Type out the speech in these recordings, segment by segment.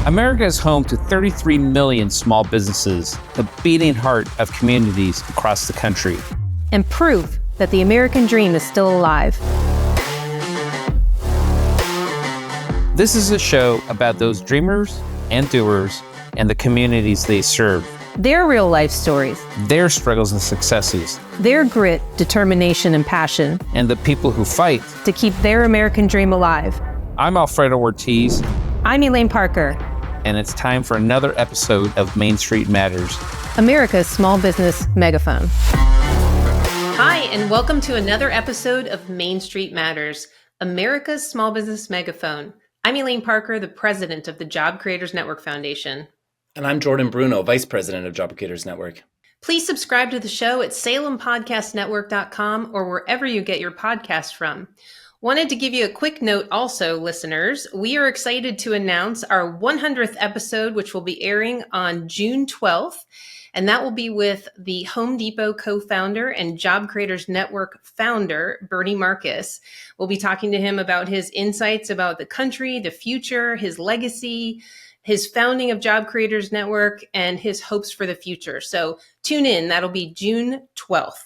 America is home to 33 million small businesses, the beating heart of communities across the country. And proof that the American dream is still alive. This is a show about those dreamers and doers and the communities they serve. Their real life stories. Their struggles and successes. Their grit, determination, and passion. And the people who fight to keep their American dream alive. I'm Alfredo Ortiz. I'm Elaine Parker. And it's time for another episode of Main Street Matters, America's small business megaphone. Hi, and welcome to another episode of Main Street Matters, America's small business megaphone. I'm Elaine Parker, the president of the Job Creators Network Foundation. And I'm Jordan Bruno, vice president of Job Creators Network. Please subscribe to the show at salempodcastnetwork.com or wherever you get your podcasts from. Wanted to give you a quick note also, listeners. We are excited to announce our 100th episode, which will be airing on June 12th. And that will be with the Home Depot co-founder and Job Creators Network founder, Bernie Marcus. We'll be talking to him about his insights about the country, the future, his legacy, his founding of Job Creators Network, and his hopes for the future. So tune in. That'll be June 12th.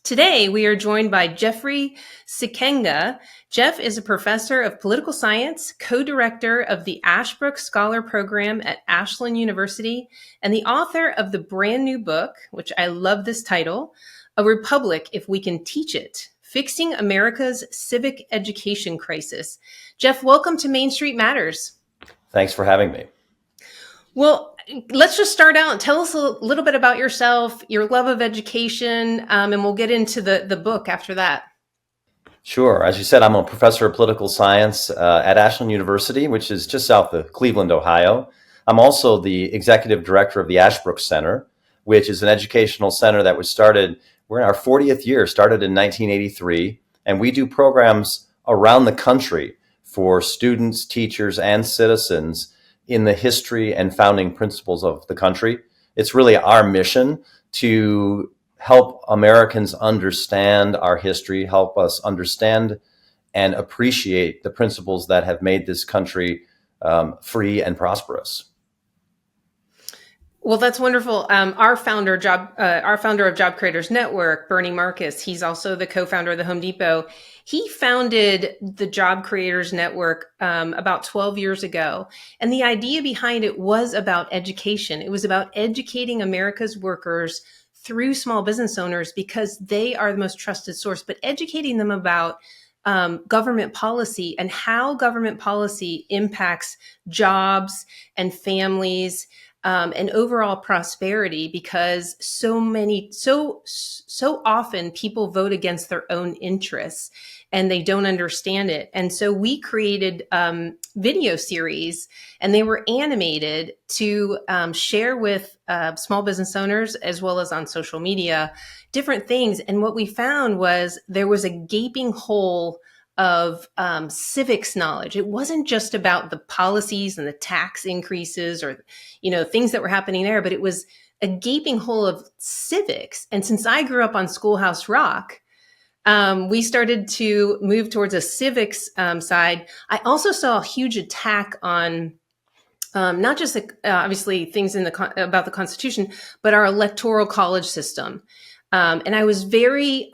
Today, we are joined by Jeffrey Sikkenga. Jeff is a professor of political science, co-director of the Ashbrook Scholar Program at Ashland University, and the author of the brand new book, which I love this title, A Republic If We Can Teach It, Fixing America's Civic Education Crisis. Jeff, welcome to Main Street Matters. Thanks for having me. Well, let's just start out and tell us a little bit about yourself, your love of education, and we'll get into the book after that. Sure. As you said, I'm a professor of political science at Ashland University, which is just south of Cleveland, Ohio. I'm also the executive director of the Ashbrook Center, which is an educational center that was started, we're in our 40th year, started in 1983, and we do programs around the country for students, teachers, and citizens in the history and founding principles of the country. It's really our mission to help Americans understand our history, help us understand and appreciate the principles that have made this country free and prosperous. Well, that's wonderful. Our founder of Job Creators Network, Bernie Marcus, he's also the co-founder of the Home Depot. He founded the Job Creators Network about 12 years ago. And the idea behind it was about education. It was about educating America's workers through small business owners because they are the most trusted source, but educating them about government policy and how government policy impacts jobs and families and overall prosperity, because so often people vote against their own interests and they don't understand it. And so we created video series, and they were animated to share with small business owners as well as on social media, different things. And what we found was there was a gaping hole of civics knowledge. It wasn't just about the policies and the tax increases or, things that were happening there, but it was a gaping hole of civics. And since I grew up on Schoolhouse Rock, we started to move towards a civics side. I also saw a huge attack on not just obviously things about the Constitution, but our electoral college system. And I was very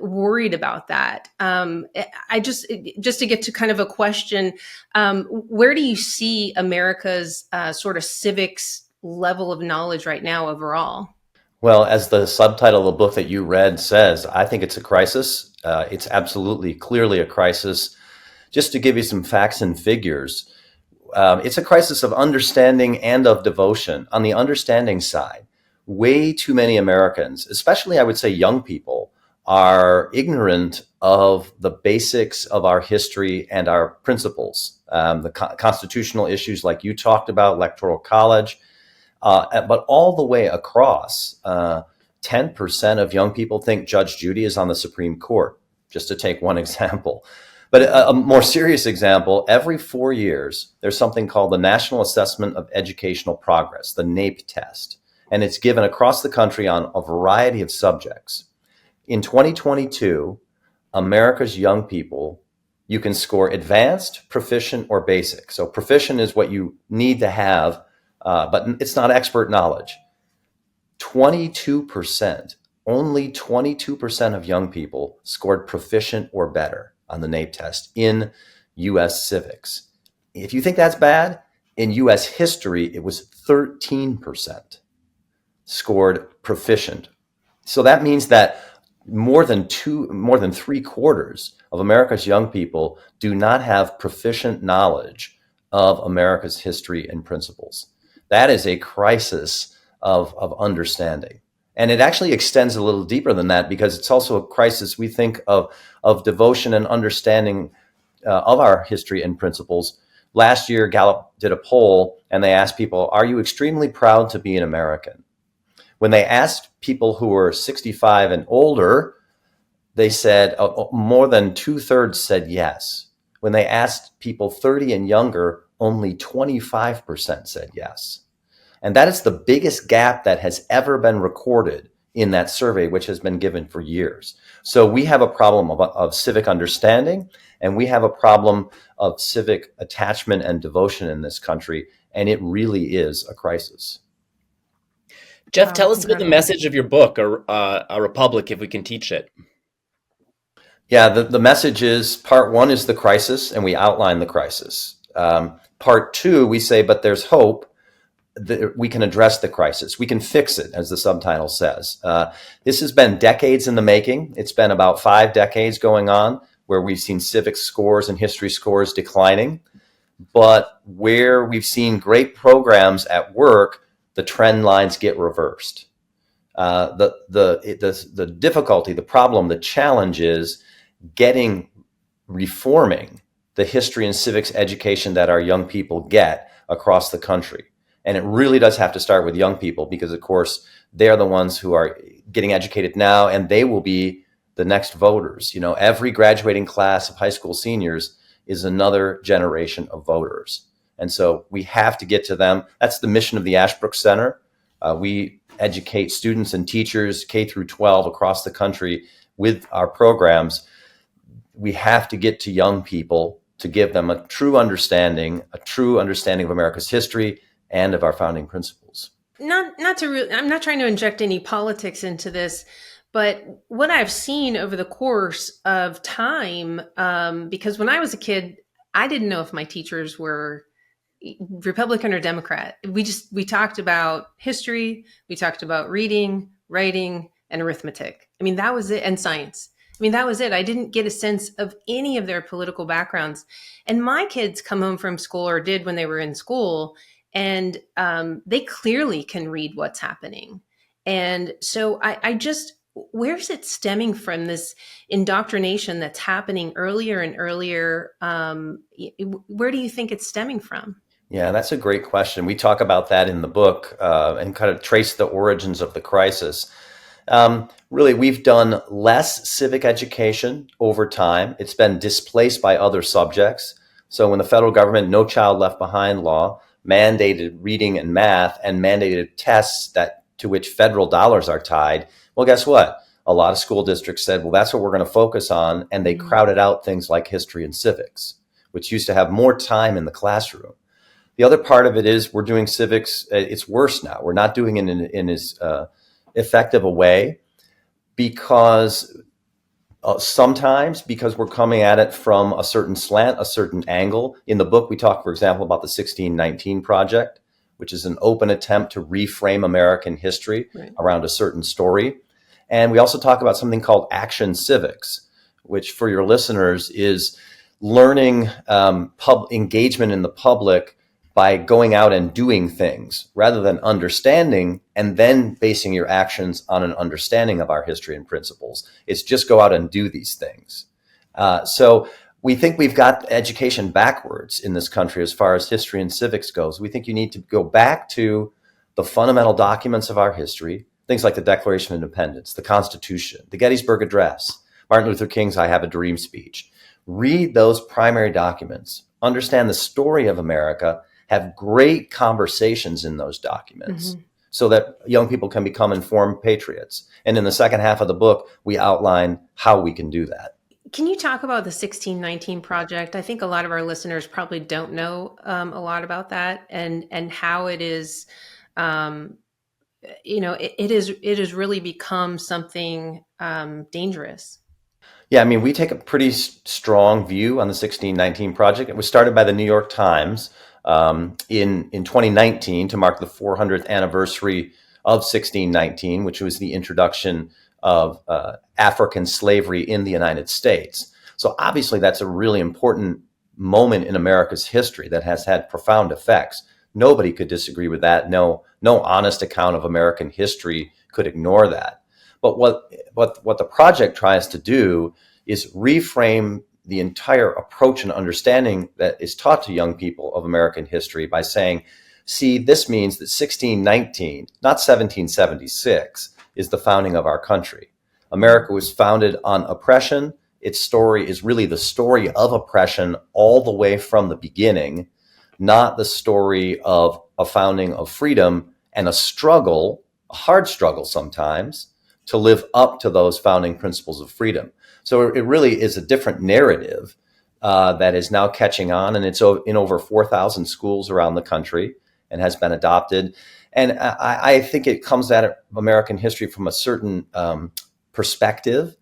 worried about that. I just to get to kind of a question, where do you see America's sort of civics level of knowledge right now overall? Well, as the subtitle of the book that you read says, I think it's a crisis. It's absolutely clearly a crisis. Just to give you some facts and figures, it's a crisis of understanding and of devotion. On the understanding side, way too many Americans, especially I would say young people, are ignorant of the basics of our history and our principles, the constitutional issues like you talked about, electoral college, but all the way across. 10% of young people think Judge Judy is on the Supreme Court, just to take one example. But a more serious example, every 4 years, there's something called the National Assessment of Educational Progress, the NAEP test. And it's given across the country on a variety of subjects. In 2022, America's young people you can score advanced, proficient, or basic. So proficient is what you need to have, but it's not expert knowledge. 22%, only 22% of young people scored proficient or better on the NAEP test in U.S. civics. If you think that's bad, in U.S. history, it was 13% scored proficient. So that means that more than 3/4 of America's young people do not have proficient knowledge of America's history and principles. That is a crisis of understanding. And it actually extends a little deeper than that, because it's also a crisis, we think, of devotion and understanding of our history and principles. Last year, Gallup did a poll and they asked people, are you extremely proud to be an American? When they asked people who were 65 and older, they said more than 2/3 said yes. When they asked people 30 and younger, only 25% said yes. And that is the biggest gap that has ever been recorded in that survey, which has been given for years. So we have a problem of civic understanding, and we have a problem of civic attachment and devotion in this country, and it really is a crisis. Jeff, tell us about the message of your book, A Republic, if we can teach it. Yeah, the message is, part one is the crisis, and we outline the crisis. Part two, we say, but there's hope that we can address the crisis. We can fix it, as the subtitle says. This has been decades in the making. It's been about 5 decades going on, where we've seen civics scores and history scores declining. But where we've seen great programs at work, the trend lines get reversed. The difficulty, the problem, the challenge is reforming the history and civics education that our young people get across the country. And it really does have to start with young people, because, of course, they're the ones who are getting educated now, and they will be the next voters. You know, every graduating class of high school seniors is another generation of voters. And so we have to get to them. That's the mission of the Ashbrook Center. We educate students and teachers K through 12 across the country with our programs. We have to get to young people to give them a true understanding of America's history and of our founding principles. I'm not trying to inject any politics into this, but what I've seen over the course of time, because when I was a kid, I didn't know if my teachers were Republican or Democrat. We talked about history, we talked about reading, writing, and arithmetic. I mean, that was it, and science. I mean, that was it. I didn't get a sense of any of their political backgrounds. And my kids come home from school, or did when they were in school, and they clearly can read what's happening. And so where's it stemming from, this indoctrination that's happening earlier and earlier? Where do you think it's stemming from? Yeah, that's a great question. We talk about that in the book and kind of trace the origins of the crisis. Really, we've done less civic education over time. It's been displaced by other subjects. So when the federal government, No Child Left Behind law, mandated reading and math and mandated tests to which federal dollars are tied, well, guess what? A lot of school districts said, well, that's what we're going to focus on. And they crowded out things like history and civics, which used to have more time in the classroom. The other part of it is we're doing civics. It's worse now. We're not doing it in as effective a way, because sometimes because we're coming at it from a certain slant, a certain angle. In the book, we talk, for example, about the 1619 Project, which is an open attempt to reframe American history around a certain story. And we also talk about something called action civics, which for your listeners is learning engagement in the public by going out and doing things rather than understanding and then basing your actions on an understanding of our history and principles. It's just go out and do these things. So we think we've got education backwards in this country as far as history and civics goes. We think you need to go back to the fundamental documents of our history, things like the Declaration of Independence, the Constitution, the Gettysburg Address, Martin Luther King's I Have a Dream speech. Read those primary documents, understand the story of America, have great conversations in those documents so that young people can become informed patriots. And in the second half of the book, we outline how we can do that. Can you talk about the 1619 Project? I think a lot of our listeners probably don't know a lot about that, and how it is, it has really become something dangerous. Yeah, I mean, we take a pretty strong view on the 1619 Project. It was started by the New York Times in 2019 to mark the 400th anniversary of 1619, which was the introduction of African slavery in the United States. So obviously, that's a really important moment in America's history that has had profound effects. Nobody could disagree with that. No honest account of American history could ignore that. But what the project tries to do is reframe the entire approach and understanding that is taught to young people of American history by saying, see, this means that 1619, not 1776, is the founding of our country. America was founded on oppression. Its story is really the story of oppression all the way from the beginning, not the story of a founding of freedom and a struggle, a hard struggle sometimes, to live up to those founding principles of freedom. So it really is a different narrative that is now catching on, and it's in over 4,000 schools around the country and has been adopted. And I think it comes at American history from a certain perspective.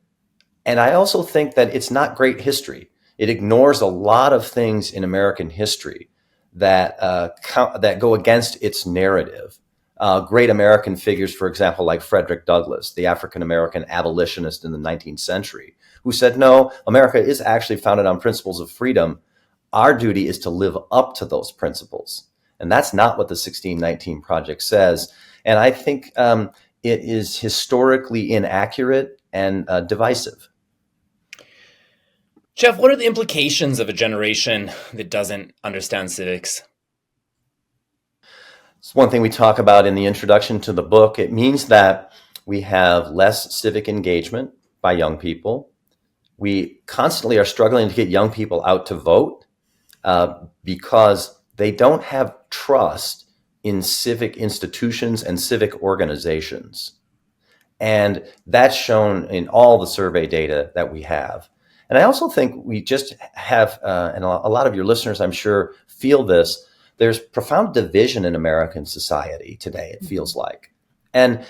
And I also think that it's not great history. It ignores a lot of things in American history that go against its narrative. Great American figures, for example, like Frederick Douglass, the African-American abolitionist in the 19th century, who said, no, America is actually founded on principles of freedom. Our duty is to live up to those principles. And that's not what the 1619 Project says. And I think it is historically inaccurate and divisive. Jeff, what are the implications of a generation that doesn't understand civics? It's one thing we talk about in the introduction to the book. It means that we have less civic engagement by young people. We constantly are struggling to get young people out to vote because they don't have trust in civic institutions and civic organizations. And that's shown in all the survey data that we have. And I also think we just have, and a lot of your listeners, I'm sure, feel this, there's profound division in American society today, it feels like. And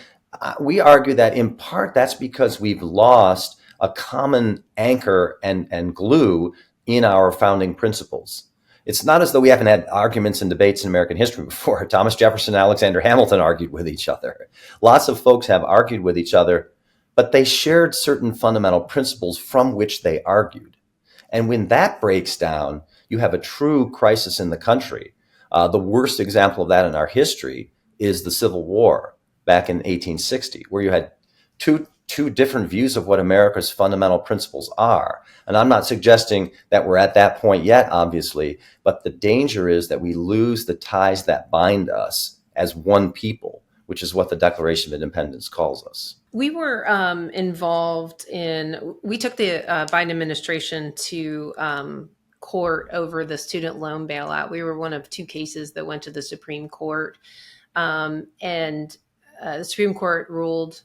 we argue that in part that's because we've lost a common anchor and glue in our founding principles. It's not as though we haven't had arguments and debates in American history before. Thomas Jefferson and Alexander Hamilton argued with each other. Lots of folks have argued with each other, but they shared certain fundamental principles from which they argued. And when that breaks down, you have a true crisis in the country. The worst example of that in our history is the Civil War back in 1860, where you had two different views of what America's fundamental principles are. And I'm not suggesting that we're at that point yet, obviously, but the danger is that we lose the ties that bind us as one people, which is what the Declaration of Independence calls us. We were we took the Biden administration to court over the student loan bailout. We were one of two cases that went to the Supreme Court. And the Supreme Court ruled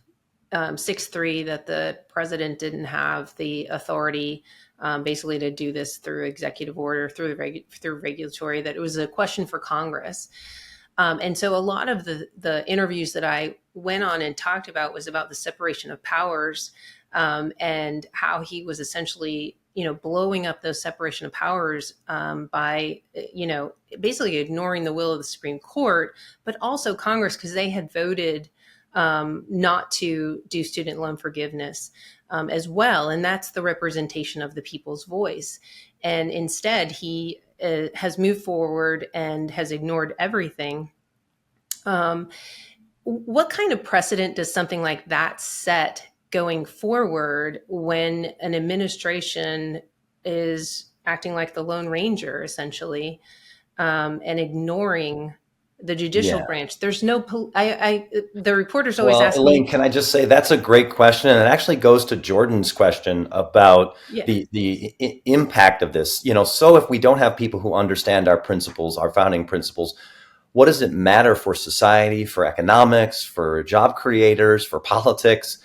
6-3 that the president didn't have the authority basically to do this through executive order, through regulatory, that it was a question for Congress. And so a lot of the interviews that I went on and talked about was about the separation of powers and how he was essentially, blowing up those separation of powers by, basically ignoring the will of the Supreme Court, but also Congress, because they had voted not to do student loan forgiveness as well. And that's the representation of the people's voice. And instead, he has moved forward and has ignored everything. What kind of precedent does something like that set going forward when an administration is acting like the Lone Ranger, essentially, and ignoring the judicial branch? There's no, the reporters always ask Elaine, me. can I just say that's a great question. And it actually goes to Jordan's question about the impact of this. So if we don't have people who understand our principles, our founding principles, what does it matter for society, for economics, for job creators, for politics?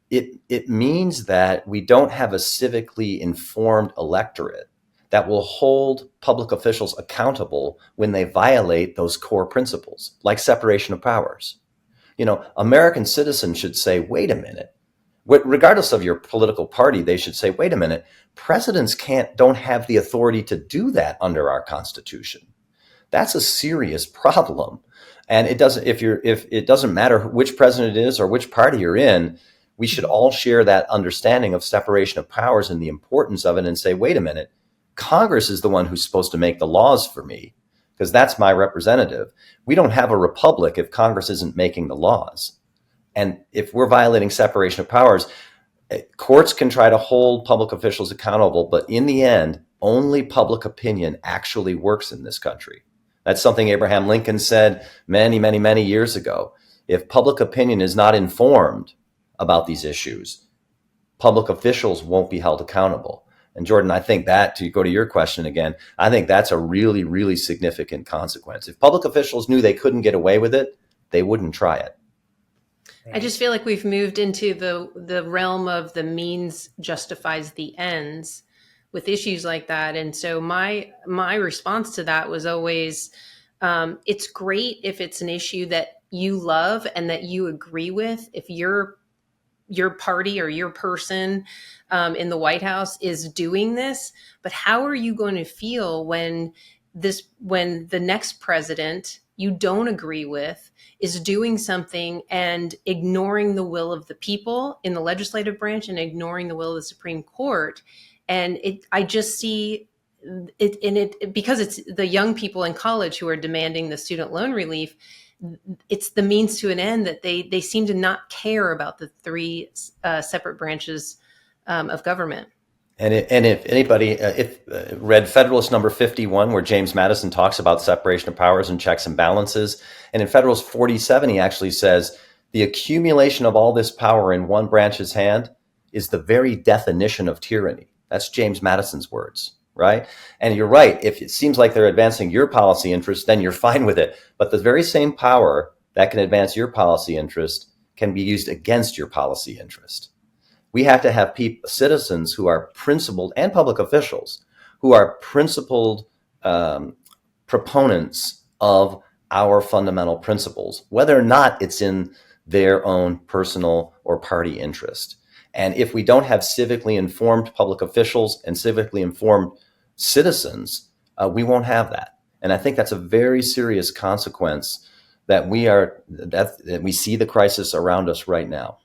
it means that we don't have a civically informed electorate that will hold public officials accountable when they violate those core principles, like separation of powers. American citizens should say, wait a minute. Regardless of your political party, they should say, wait a minute, presidents don't have the authority to do that under our Constitution. That's a serious problem. And it doesn't matter which president it is or which party you're in, we should all share that understanding of separation of powers and the importance of it and say, wait a minute, Congress is the one who's supposed to make the laws for me because that's my representative. We don't have a republic if Congress isn't making the laws. And if we're violating separation of powers, courts can try to hold public officials accountable, but in the end, only public opinion actually works in this country. That's something Abraham Lincoln said many, many, many years ago. If public opinion is not informed about these issues, public officials won't be held accountable. And Jordan, I think that, to go to your question again, I think that's a really, really significant consequence. If public officials knew they couldn't get away with it, they wouldn't try it. I just feel like we've moved into the realm of the means justifies the ends with issues like that. And so my response to that was always, it's great if it's an issue that you love and that you agree with. If your party or your person in the White House is doing this, but how are you going to feel when the next president you don't agree with is doing something and ignoring the will of the people in the legislative branch and ignoring the will of the Supreme Court? And I just see it in it because it's the young people in college who are demanding the student loan relief. It's the means to an end that they seem to not care about the three separate branches of government. And if anybody read Federalist number 51, where James Madison talks about separation of powers and checks and balances, and in Federalist 47, he actually says the accumulation of all this power in one branch's hand is the very definition of tyranny. That's James Madison's words, right? And you're right. If it seems like they're advancing your policy interest, then you're fine with it. But the very same power that can advance your policy interest can be used against your policy interest. We have to have citizens who are principled, and public officials who are principled proponents of our fundamental principles, whether or not it's in their own personal or party interest. And if we don't have civically informed public officials and civically informed citizens, we won't have that. And I think that's a very serious consequence that we see the crisis around us right now.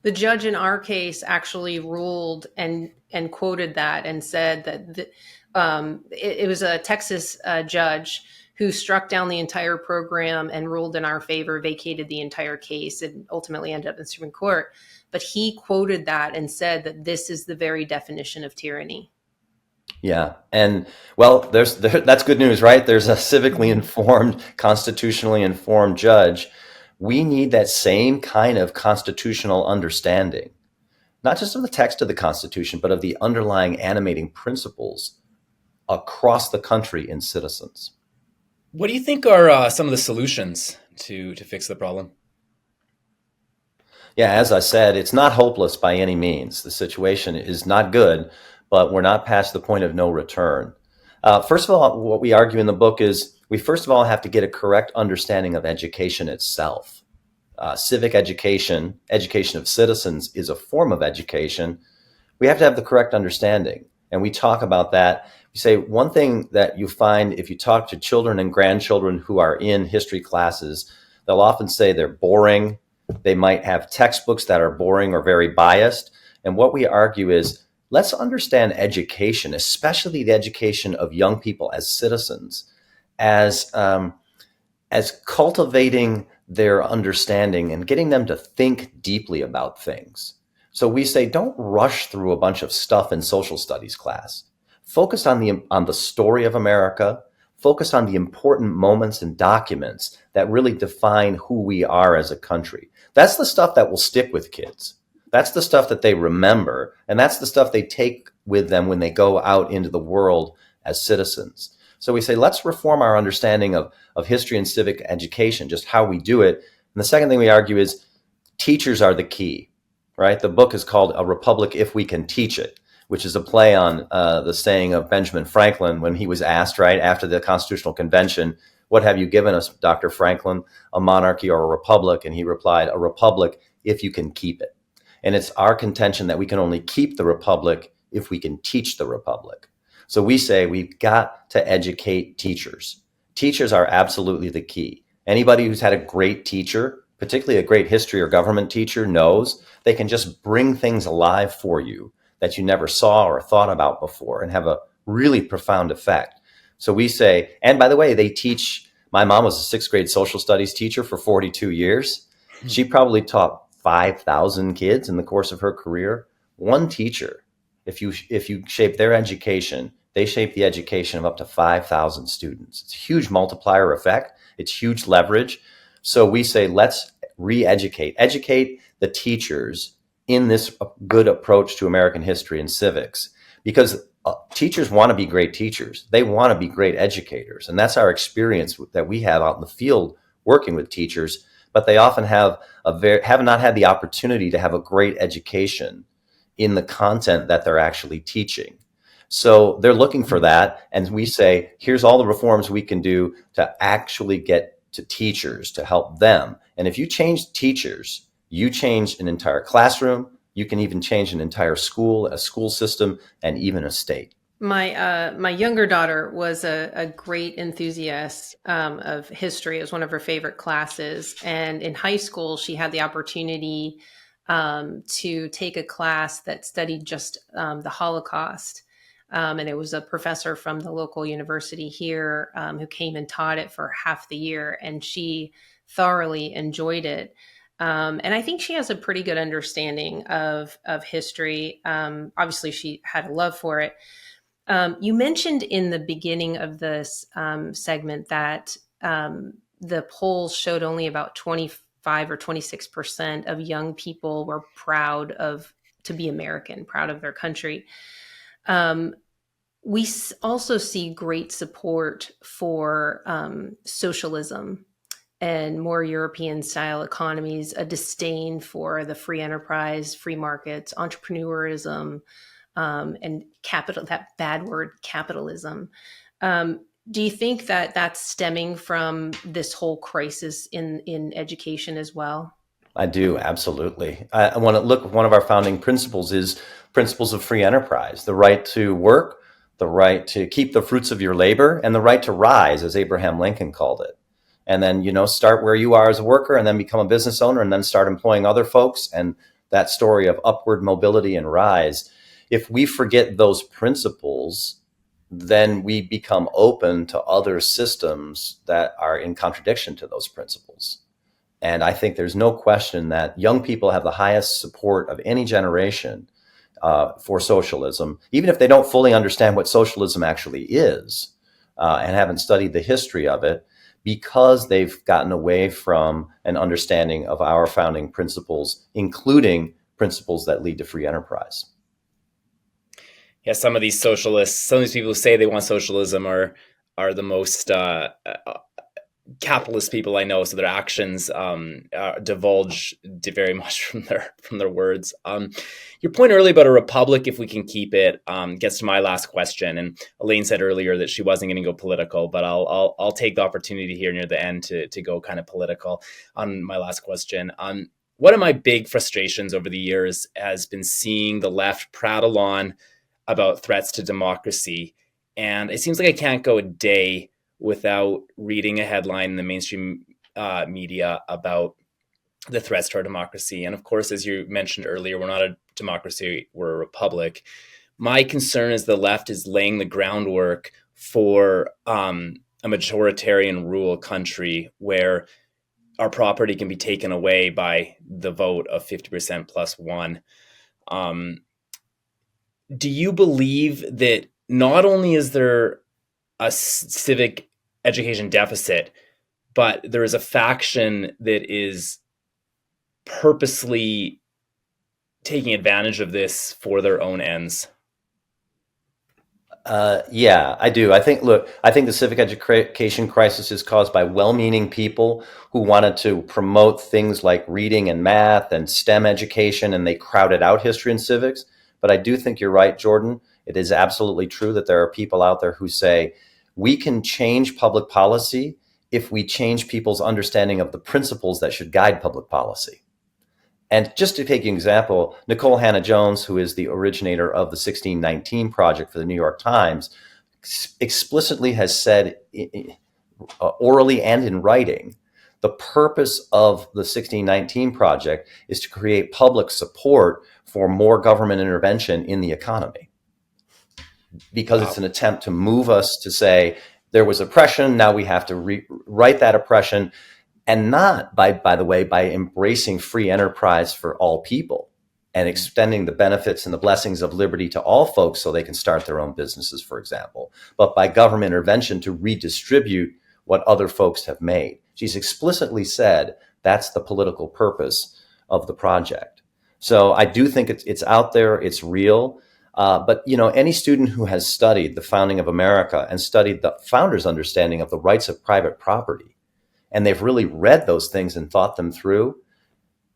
The judge in our case actually ruled and quoted that and said that it was a Texas judge who struck down the entire program and ruled in our favor, vacated the entire case, and ultimately ended up in the Supreme Court. But he quoted that and said that this is the very definition of tyranny. Yeah. And well, that's good news, right? There's a civically informed, constitutionally informed judge. We need that same kind of constitutional understanding, not just of the text of the Constitution, but of the underlying animating principles across the country in citizens. What do you think are some of the solutions to fix the problem? Yeah, as I said, it's not hopeless by any means. The situation is not good, but we're not past the point of no return. First of all, what we argue in the book is we first of all have to get a correct understanding of education itself. Civic education, education of citizens, is a form of education. We have to have the correct understanding. And we talk about that. We say one thing that you find if you talk to children and grandchildren who are in history classes, they'll often say they're boring. They might have textbooks that are boring or very biased. And what we argue is, let's understand education, especially the education of young people as citizens, as cultivating their understanding and getting them to think deeply about things. So we say, don't rush through a bunch of stuff in social studies class. Focus on the story of America. Focus on the important moments and documents that really define who we are as a country. That's the stuff that will stick with kids. That's the stuff that they remember, and that's the stuff they take with them when they go out into the world as citizens. So we say, let's reform our understanding of history and civic education, just how we do it. And the second thing we argue is teachers are the key. right? The book is called A Republic If We Can Teach It, which is a play on the saying of Benjamin Franklin when he was asked, right, after the Constitutional Convention, what have you given us, Dr. Franklin, a monarchy or a republic? And he replied, a republic if you can keep it. And it's our contention that we can only keep the republic if we can teach the republic. So we say we've got to educate teachers. Teachers are absolutely the key. Anybody who's had a great teacher, particularly a great history or government teacher, knows they can just bring things alive for you that you never saw or thought about before and have a really profound effect. So we say, and by the way, they teach, my mom was a sixth grade social studies teacher for 42 years. She probably taught 5,000 kids in the course of her career. One teacher, if you shape their education, they shape the education of up to 5,000 students. It's a huge multiplier effect. It's huge leverage. So we say, let's educate the teachers in this good approach to American history and civics, because teachers want to be great teachers. They want to be great educators. And that's our experience that we have out in the field working with teachers, but they often have not had the opportunity to have a great education in the content that they're actually teaching. So they're looking for that. And we say, here's all the reforms we can do to actually get to teachers to help them. And if you change teachers, you change an entire classroom. You can even change an entire school, a school system, and even a state. My younger daughter was a great enthusiast of history. It was one of her favorite classes. And in high school, she had the opportunity to take a class that studied just the Holocaust. And it was a professor from the local university here who came and taught it for half the year. And she thoroughly enjoyed it. And I think she has a pretty good understanding of history. Obviously, she had a love for it. You mentioned in the beginning of this segment that the polls showed only about 25 or 26% of young people were proud to be American, proud of their country. We also see great support for socialism and more European style economies, a disdain for the free enterprise, free markets, entrepreneurism, and capital, that bad word, capitalism. Do you think that that's stemming from this whole crisis in education as well? I do, absolutely. I want to look, one of our founding principles is principles of free enterprise, the right to work, the right to keep the fruits of your labor, and the right to rise, as Abraham Lincoln called it. And then, start where you are as a worker and then become a business owner and then start employing other folks. And that story of upward mobility and rise. If we forget those principles, then we become open to other systems that are in contradiction to those principles. And I think there's no question that young people have the highest support of any generation for socialism, even if they don't fully understand what socialism actually is and haven't studied the history of it, because they've gotten away from an understanding of our founding principles, including principles that lead to free enterprise. Yeah, some of these people who say they want socialism are the most capitalist people I know. So their actions divulge very much from their words. Your point earlier about a republic, if we can keep it, gets to my last question. And Elaine said earlier that she wasn't going to go political, but I'll take the opportunity here near the end to go kind of political on my last question. One of my big frustrations over the years has been seeing the left prattle on about threats to democracy. And it seems like I can't go a day without reading a headline in the mainstream media about the threats to our democracy. And of course, as you mentioned earlier, we're not a democracy, we're a republic. My concern is the left is laying the groundwork for a majoritarian rule country where our property can be taken away by the vote of 50% plus one. Do you believe that not only is there a civic education deficit, but there is a faction that is purposely taking advantage of this for their own ends? Yeah, I do. I think the civic education crisis is caused by well-meaning people who wanted to promote things like reading and math and STEM education, and they crowded out history and civics. But I do think you're right, Jordan. It is absolutely true that there are people out there who say we can change public policy if we change people's understanding of the principles that should guide public policy. And just to take an example, Nicole Hannah-Jones, who is the originator of the 1619 Project for the New York Times, explicitly has said orally and in writing, the purpose of the 1619 Project is to create public support for more government intervention in the economy. Because it's an attempt to move us to say, there was oppression, now we have to rewrite that oppression. And not, by the way, by embracing free enterprise for all people and extending the benefits and the blessings of liberty to all folks so they can start their own businesses, for example, but by government intervention to redistribute what other folks have made. She's explicitly said that's the political purpose of the project. So I do think it's out there, it's real. But any student who has studied the founding of America and studied the founders' understanding of the rights of private property, and they've really read those things and thought them through,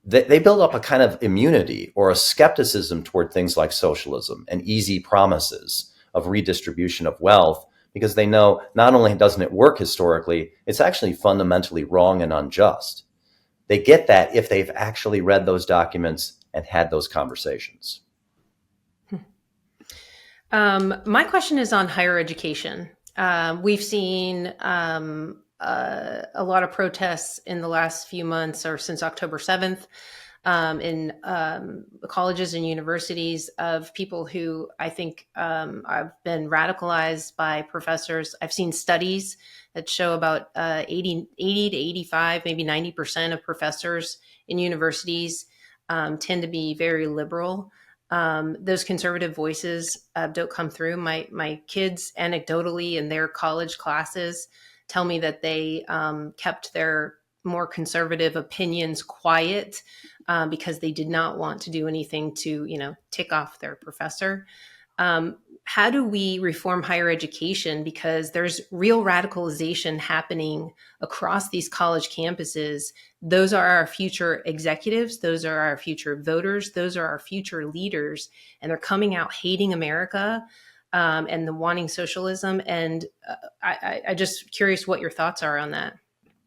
they build up a kind of immunity or a skepticism toward things like socialism and easy promises of redistribution of wealth, because they know not only doesn't it work historically, it's actually fundamentally wrong and unjust. They get that if they've actually read those documents and had those conversations. My question is on higher education. We've seen a lot of protests in the last few months or since October 7th in colleges and universities of people who I think have been radicalized by professors. I've seen studies that show about 80 to 85, maybe 90% of professors in universities tend to be very liberal. Those conservative voices don't come through. My kids, anecdotally, in their college classes, tell me that they kept their more conservative opinions quiet because they did not want to do anything to, tick off their professor. How do we reform higher education? Because there's real radicalization happening across these college campuses. Those are our future executives. Those are our future voters. Those are our future leaders. And they're coming out hating America and the wanting socialism. And I just curious what your thoughts are on that.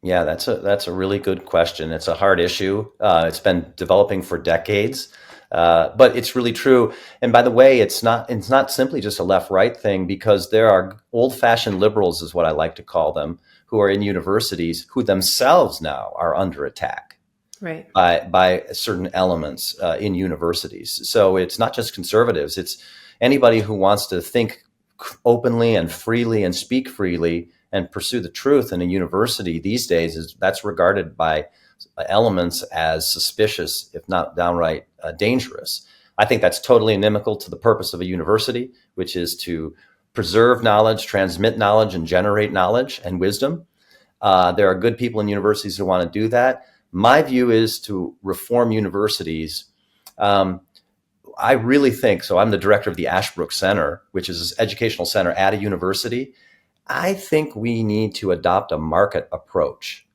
Yeah, that's a really good question. It's a hard issue. It's been developing for decades. But it's really true. And by the way, it's not simply just a left-right thing, because there are old-fashioned liberals, is what I like to call them, who are in universities who themselves now are under attack, right, by certain elements in universities. So it's not just conservatives. It's anybody who wants to think openly and freely and speak freely and pursue the truth in a university these days that's regarded by elements as suspicious, if not downright dangerous. I think that's totally inimical to the purpose of a university, which is to preserve knowledge, transmit knowledge, and generate knowledge and wisdom. There are good people in universities who want to do that. My view is to reform universities. I really think, so I'm the director of the Ashbrook Center, which is an educational center at a university. I think we need to adopt a market approach,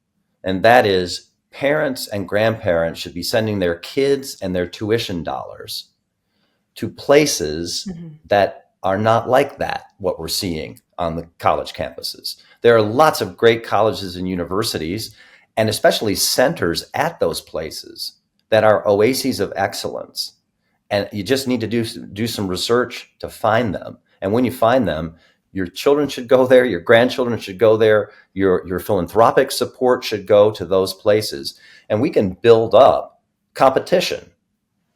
and that is parents and grandparents should be sending their kids and their tuition dollars to places that are not like that, what we're seeing on the college campuses. There are lots of great colleges and universities, and especially centers at those places that are oases of excellence. And you just need to do some research to find them. And when you find them, your children should go there, your grandchildren should go there, your philanthropic support should go to those places. And we can build up competition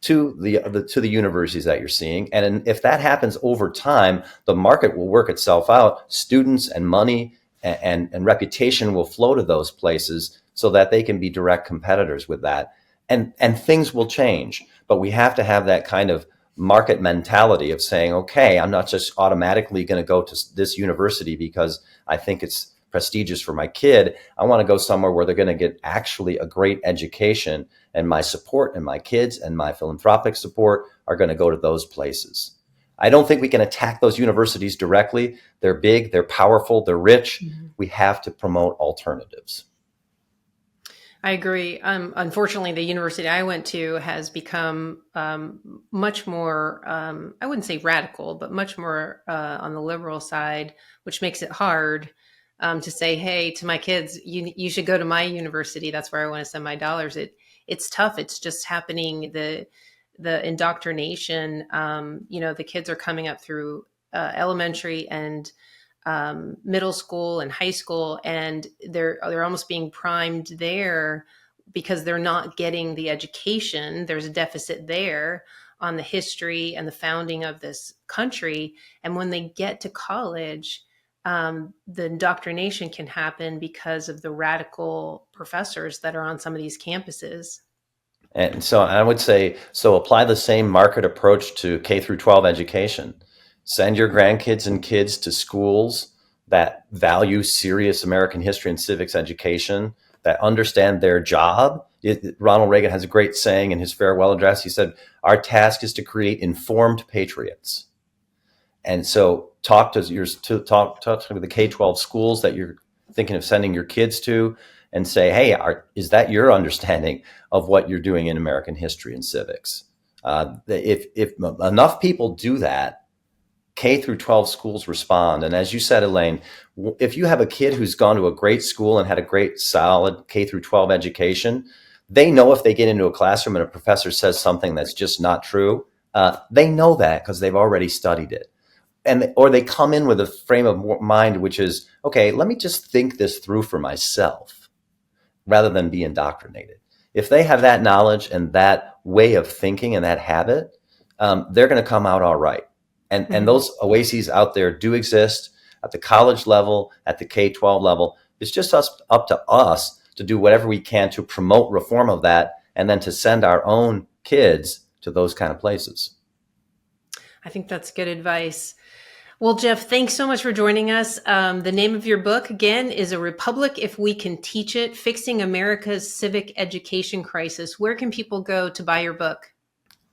to the universities that you're seeing. And if that happens over time, the market will work itself out. Students and money and reputation will flow to those places so that they can be direct competitors with that. And things will change. But we have to have that kind of market mentality of saying, okay, I'm not just automatically going to go to this university because I think it's prestigious for my kid. I want to go somewhere where they're going to get actually a great education, and my support and my kids and my philanthropic support are going to go to those places. I don't think we can attack those universities directly. They're big, they're powerful, they're rich. We have to promote alternatives. I agree. Unfortunately, the university I went to has become much more, I wouldn't say radical, but much more on the liberal side, which makes it hard to say, hey, to my kids, you should go to my university. That's where I want to send my dollars. It's tough. It's just happening. The indoctrination, the kids are coming up through elementary and middle school and high school, and they're almost being primed there because they're not getting the education. There's a deficit there on the history and the founding of this country. And when they get to college, the indoctrination can happen because of the radical professors that are on some of these campuses. And so I would say, so apply the same market approach to K through 12 education. Send your grandkids and kids to schools that value serious American history and civics education, that understand their job. Ronald Reagan has a great saying in his farewell address. He said, our task is to create informed patriots. And so talk to the K-12 schools that you're thinking of sending your kids to and say, hey, is that your understanding of what you're doing in American history and civics? If enough people do that, K through 12 schools respond. And as you said, Elaine, if you have a kid who's gone to a great school and had a great solid K through 12 education, they know if they get into a classroom and a professor says something that's just not true, they know that because they've already studied it. Or they come in with a frame of mind, which is, okay, let me just think this through for myself rather than be indoctrinated. If they have that knowledge and that way of thinking and that habit, they're going to come out all right. And those oases out there do exist at the college level, at the K-12 level. It's just up to us to do whatever we can to promote reform of that and then to send our own kids to those kind of places. I think that's good advice. Well, Jeff, thanks so much for joining us. The name of your book, again, is A Republic If We Can Teach It, Fixing America's Civic Education Crisis. Where can people go to buy your book?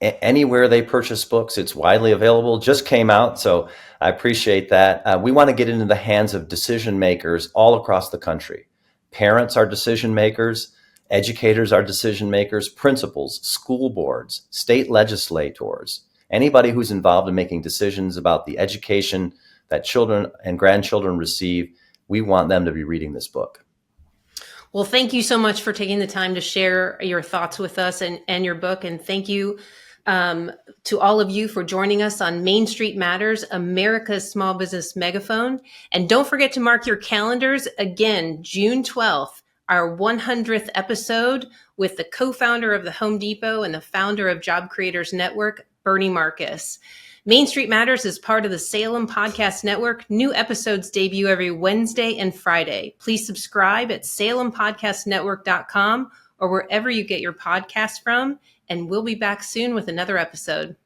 Anywhere they purchase books, it's widely available. Just came out, so I appreciate that. We want to get into the hands of decision makers all across the country. Parents are decision makers, educators are decision makers, principals, school boards, state legislators, anybody who's involved in making decisions about the education that children and grandchildren receive. We want them to be reading this book. Well, thank you so much for taking the time to share your thoughts with us and your book. And thank you to all of you for joining us on Main Street Matters, America's Small Business Megaphone. And don't forget to mark your calendars. Again, June 12th, our 100th episode with the co-founder of the Home Depot and the founder of Job Creators Network, Bernie Marcus. Main Street Matters is part of the Salem Podcast Network. New episodes debut every Wednesday and Friday. Please subscribe at salempodcastnetwork.com or wherever you get your podcasts from. And we'll be back soon with another episode.